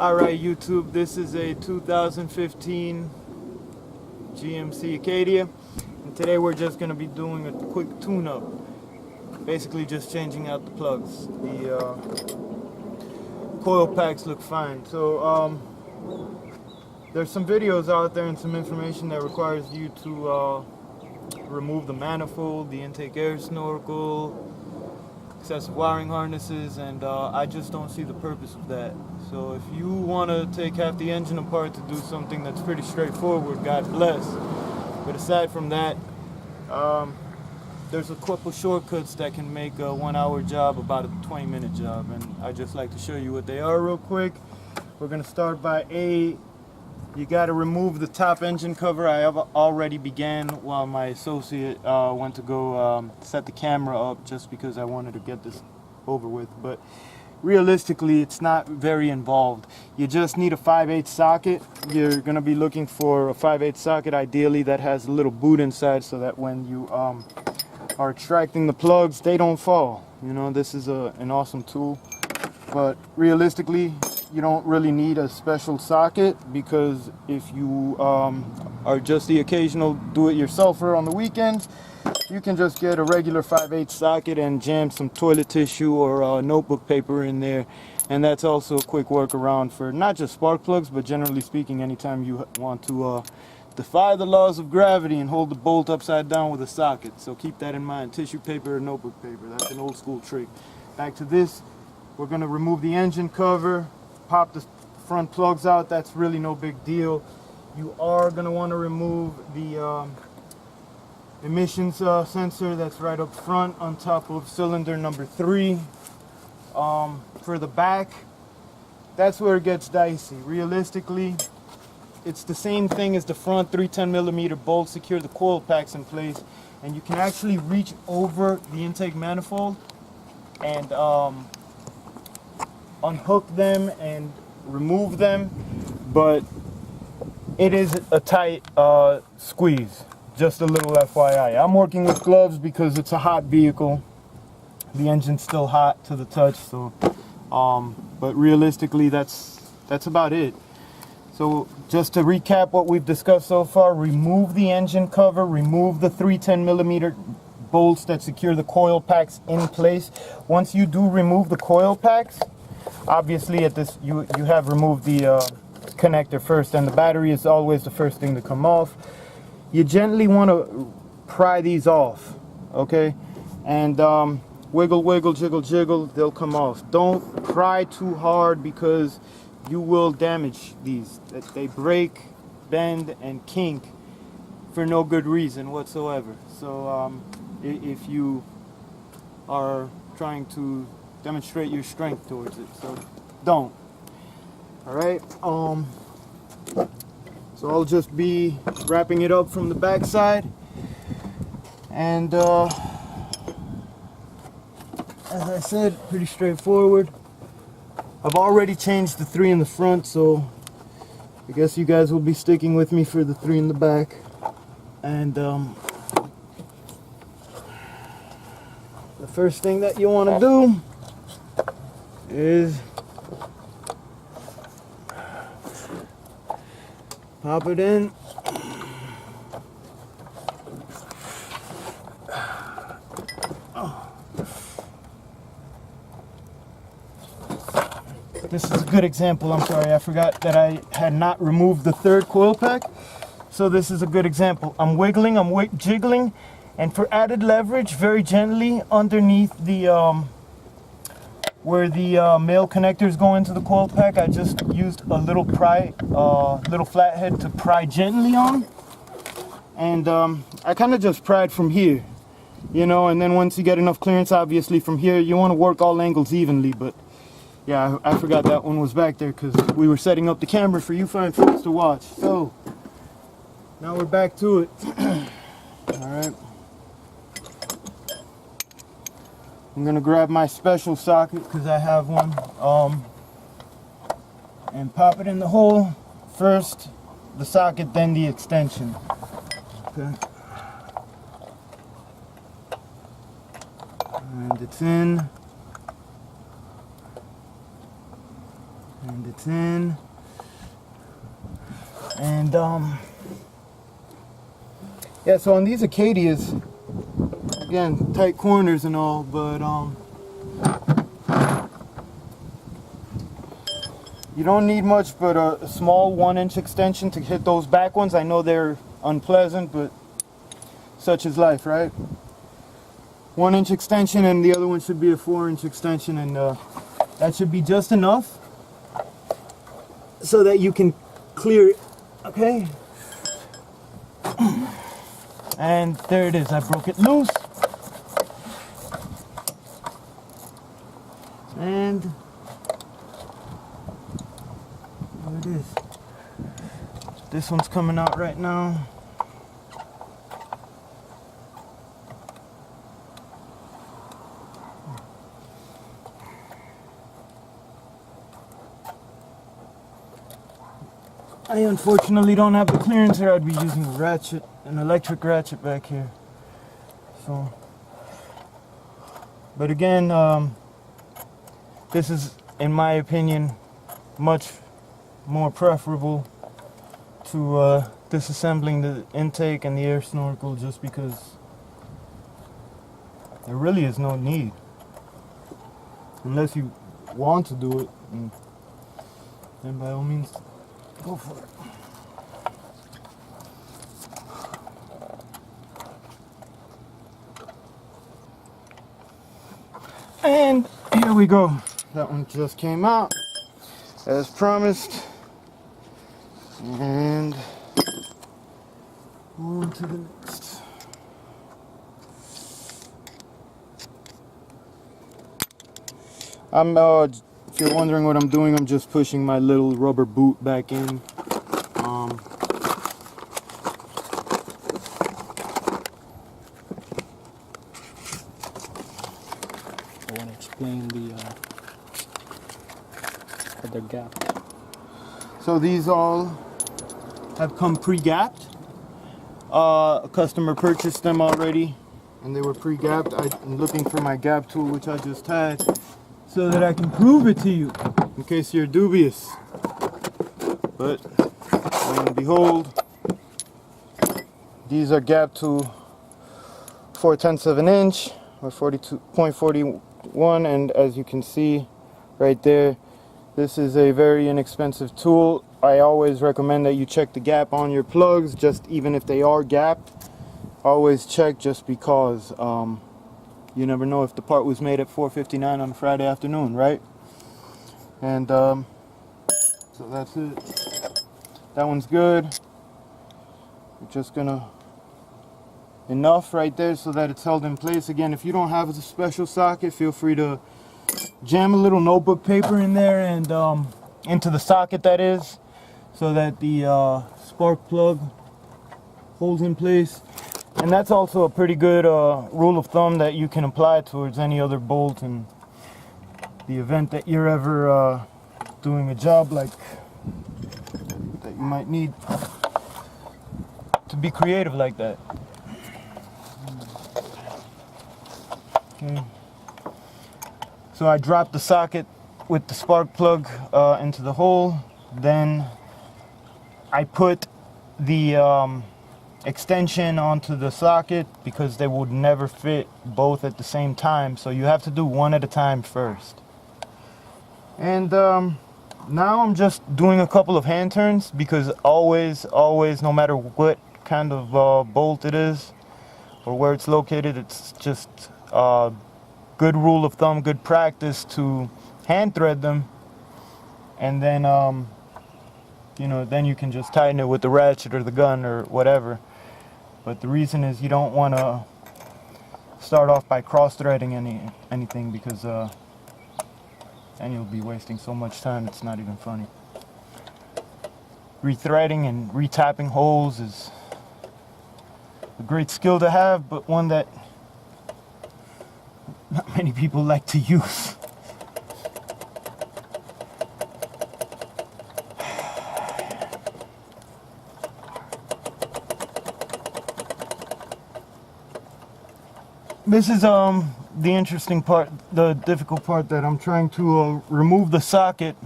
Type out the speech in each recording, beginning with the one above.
Alright YouTube, this is a 2015 GMC Acadia, and today we're just going to be doing a quick tune-up. Basically just changing out the plugs. The coil packs look fine. So there's some videos out there and some information that requires you to remove the manifold, the intake air snorkel, excessive wiring harnesses, and I just don't see the purpose of that. So if you want to take half the engine apart to do something that's pretty straightforward, God bless. But aside from that, there's a couple shortcuts that can make a 1 hour job about a 20-minute job, and I just like to show you what they are real quick. We're going to start by you got to remove the top engine cover. I have already began while my associate went to go set the camera up, just because I wanted to get this over with. But realistically, it's not very involved. You just need a 5/8 socket. You're going to be looking for a 5/8 socket, ideally that has a little boot inside, so that when you are extracting the plugs, they don't fall. You know, this is an awesome tool. But realistically, you don't really need a special socket, because if you are just the occasional do-it-yourselfer on the weekends, you can just get a regular 5/8 socket and jam some toilet tissue or notebook paper in there, and that's also a quick workaround for not just spark plugs, but generally speaking, anytime you want to defy the laws of gravity and hold the bolt upside down with a socket. So keep that in mind. Tissue paper or notebook paper, that's an old school trick. Back to this, we're going to remove the engine cover, pop the front plugs out. That's really no big deal. You are going to want to remove the emissions sensor that's right up front on top of cylinder number 3. For the back, that's where it gets dicey. Realistically, it's the same thing as the front. 3 10mm bolts secure the coil packs in place, and you can actually reach over the intake manifold and unhook them and remove them, but it is a tight squeeze. Just a little FYI. I'm working with gloves because it's a hot vehicle. The engine's still hot to the touch, so but realistically, that's about it. So just to recap what we've discussed so far: remove the engine cover, remove the 3 10mm bolts that secure the coil packs in place. Once you do remove the coil packs, obviously at this you have removed the connector first, and the battery is always the first thing to come off. You gently want to pry these off, okay? And wiggle, wiggle, jiggle, jiggle, they'll come off. Don't pry too hard, because you will damage these. They break, bend, and kink for no good reason whatsoever. So if you are trying to demonstrate your strength towards it, so don't. All right. So I'll just be wrapping it up from the back side, and as I said, pretty straightforward. I've already changed the 3 in the front, so I guess you guys will be sticking with me for the 3 in the back. And the first thing that you want to do is pop it in. This is a good example. I'm sorry, I forgot that I had not removed the 3rd coil pack. So this is a good example. I'm wiggling, I'm jiggling, and for added leverage, very gently underneath the where the male connectors go into the coil pack, I just used a little little flathead to pry gently on, and I kind of just pried from here, you know. And then once you get enough clearance, obviously from here, you want to work all angles evenly. But yeah, I forgot that one was back there because we were setting up the camera for you fine folks to watch. So now we're back to it. All right. I'm gonna grab my special socket, because I have one, and pop it in the hole. First the socket, then the extension. Okay. And it's in. And it's in. And yeah, so on these Acadias, again, tight corners and all, but you don't need much but a small 1-inch extension to hit those back ones. I know they're unpleasant, but such is life, right? 1-inch extension, and the other one should be a 4-inch extension, and that should be just enough so that you can clear it. Okay, and there it is. I broke it loose, and there it is. This one's coming out right now. I unfortunately don't have the clearance here. I'd be using a ratchet, an electric ratchet back here. So, but again, this is, in my opinion, much more preferable to disassembling the intake and the air snorkel, just because there really is no need, unless you want to do it, and then by all means, go for it. And here we go. That one just came out as promised. And on to the next. If you're wondering what I'm doing, I'm just pushing my little rubber boot back in. I want to explain the gap. So these all have come pre-gapped. A customer purchased them already, and they were pre-gapped. I'm looking for my gap tool, which I just had, so that I can prove it to you, in case you're dubious. But, lo and behold, these are gapped to 4/10 of an inch, or 42.41, and as you can see right there, this is a very inexpensive tool. I always recommend that you check the gap on your plugs, just even if they are gapped. Always check, just because you never know if the part was made at 4:59 on Friday afternoon, right? And so that's it. That one's good. We're just gonna, enough right there so that it's held in place. Again, if you don't have a special socket, feel free to jam a little notebook paper in there and into the socket, that is, so that the spark plug holds in place. And that's also a pretty good rule of thumb that you can apply towards any other bolt in the event that you're ever doing a job like that. You might need to be creative like that. Okay. So I dropped the socket with the spark plug into the hole. Then I put the extension onto the socket, because they would never fit both at the same time. So you have to do one at a time first. And now I'm just doing a couple of hand turns, because always, no matter what kind of bolt it is or where it's located, it's just good rule of thumb, good practice to hand thread them, and then you know, then you can just tighten it with the ratchet or the gun or whatever. But the reason is you don't want to start off by cross threading anything, because then you'll be wasting so much time it's not even funny. Rethreading and retapping holes is a great skill to have, but one that not many people like to use. This is the interesting part, the difficult part, that I'm trying to remove the socket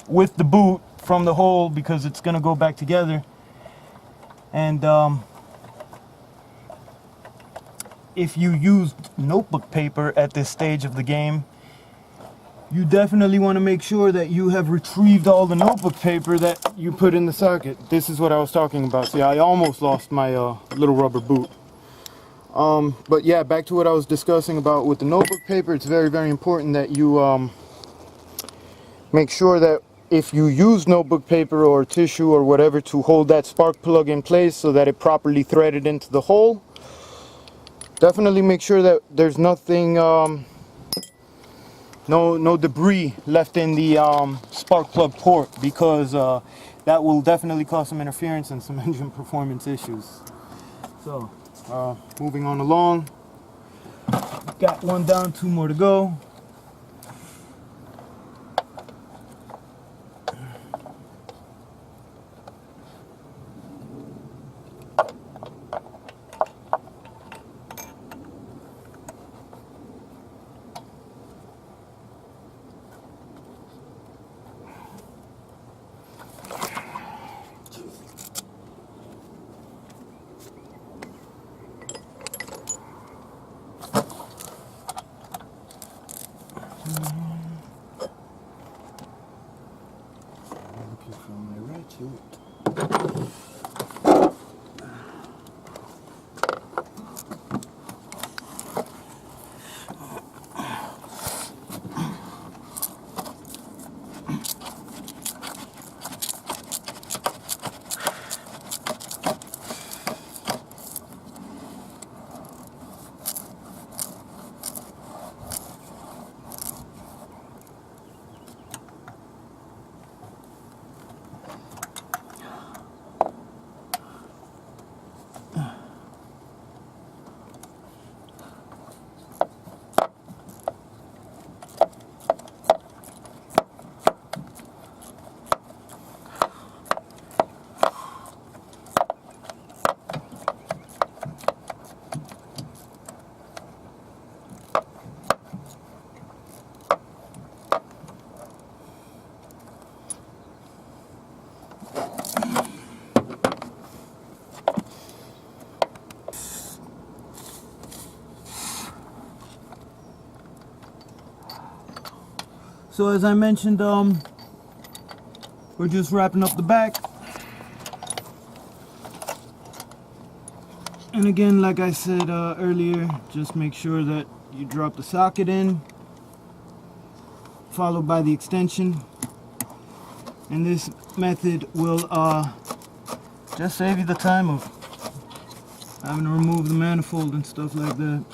with the boot from the hole because it's gonna go back together. And if you used notebook paper at this stage of the game, you definitely want to make sure that you have retrieved all the notebook paper that you put in the socket. This is what I was talking about. See, I almost lost my little rubber boot. But yeah, back to what I was discussing about with the notebook paper. It's very, very important that you make sure that if you use notebook paper or tissue or whatever to hold that spark plug in place so that it properly threaded into the hole, definitely make sure that there's nothing, no debris left in the spark plug port, because that will definitely cause some interference and some engine performance issues. So moving on along, got one down, 2 more to go. So as I mentioned, we're just wrapping up the back. And again, like I said earlier, just make sure that you drop the socket in, followed by the extension. And this method will just save you the time of having to remove the manifold and stuff like that.